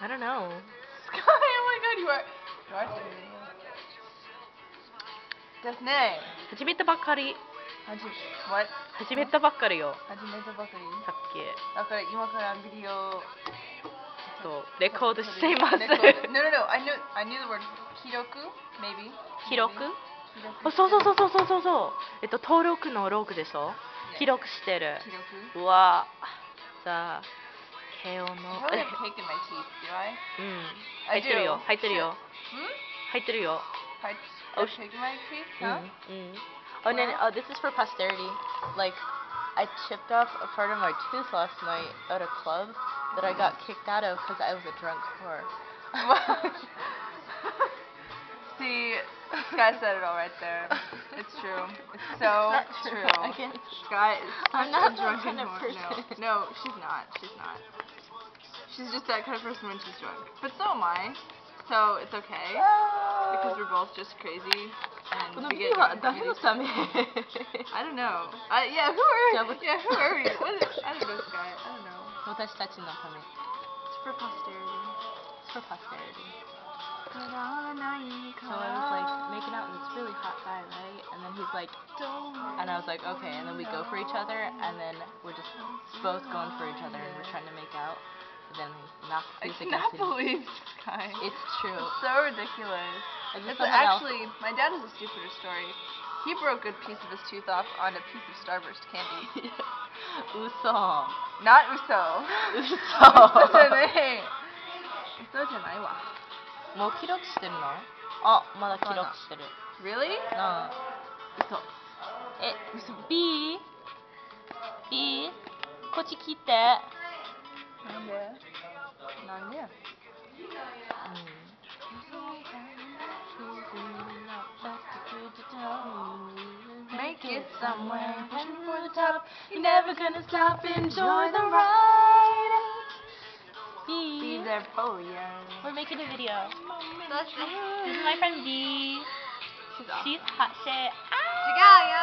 I don't know. Skye, oh my god, you are taking a video. ですね。始めたばっかり。What? 始めたばっかりよ。始めたばかり。さっき。だから今からビデオ。レコードしています。No, I knew the word 記録 maybe. 記録？そう。登録のログでしょ。記録してる。うわ。じゃあ慶応の。I probably have cake in my teeth, do I? 入ってるよ。入ってるよ。入ってるよ。Oh, cake in my teeth? Huh? Oh, no, this is for posterity. Like, I chipped off a part of my tooth last night at a club that I got kicked out of because I was a drunk whore. See, Skye said it all right there. It's true. It's so true. Skye is such a drunken whore. No, she's not. She's not. She's just that kind of person when she's drunk. But so am I. So it's okay. Because we're both just crazy. And we get drunk. I don't know. Yeah, who are we? Yeah, who are we? I don't know, Skye. I don't know. It's for posterity. It's for posterity. So I was like making out with this really hot guy, right? And then he's like, and I was like, okay. And then we go for each other, and then we're just both going for each other, and we're trying to make out. Then he knocks his against I cannot believe Skye. It's true. It's so ridiculous. It's actually, my dad has a stupider story. He broke a piece of his tooth off on a piece of Starburst candy. Uso. Not uso. Uso. Uso じゃないわ。もう記録してるの？あ、まだ記録してる。Really? 嘘。B？こっち来て。なんでMake it somewhere, pushing for the top. You're never gonna stop, enjoy the ride. Be there for you. We're making a video. This is my friend B. She's hot shit. 違うよ。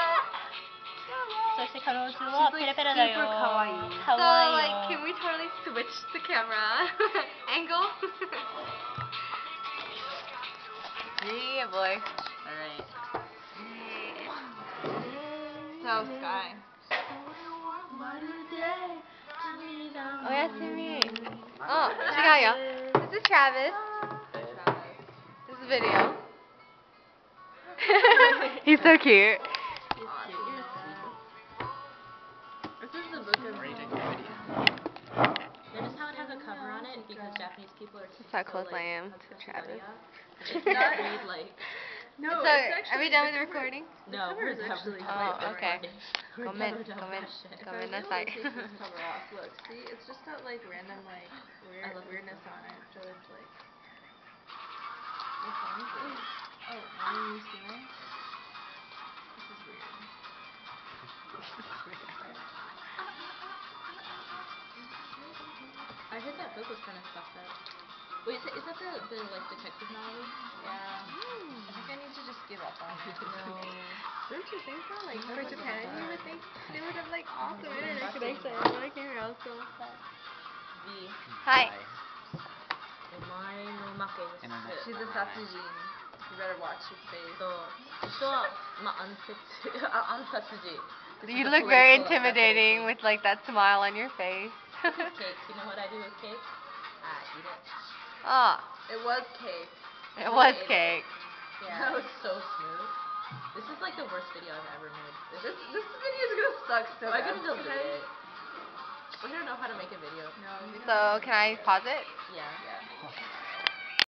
そして彼女はペラペラだよ。かわいい。かわいい。 So, like, can we totally switch the camera angle? Yeah, boy. Alright. So, Skye. おやすみ。Oh, 違うよ。This is Travis. This is a video. He's so cute. Notice how it has a cover on it because Japanese people are That's how close I am to Travis. It's not read like. No, so, are we done with the recording? No, we're actually. Oh, okay. ごめんなさい. Look, see, it's just got like random like weirdness on it. So it's like. What song is this? Oh, are you singing? This is weird. I heard that book was kind of fucked up. Wait, is that the like detective novel? Yeah. I think I need to just give up on it. No. Don't you think so? Like, for Japan, you would think they would have like awesome internet connection. When I came here, I was so upset. Hi. She's a Satsujin. You better watch your face. You look very intimidating with like that smile on your face. Cake. You know what I do with cake? I eat it. Oh. It was cake. It was cake. Yeah. That was so smooth. This is like the worst video I've ever made. This video is gonna suck so bad. I'm gonna delete it. I don't know how to make a video. No. So, can I pause it? Yeah.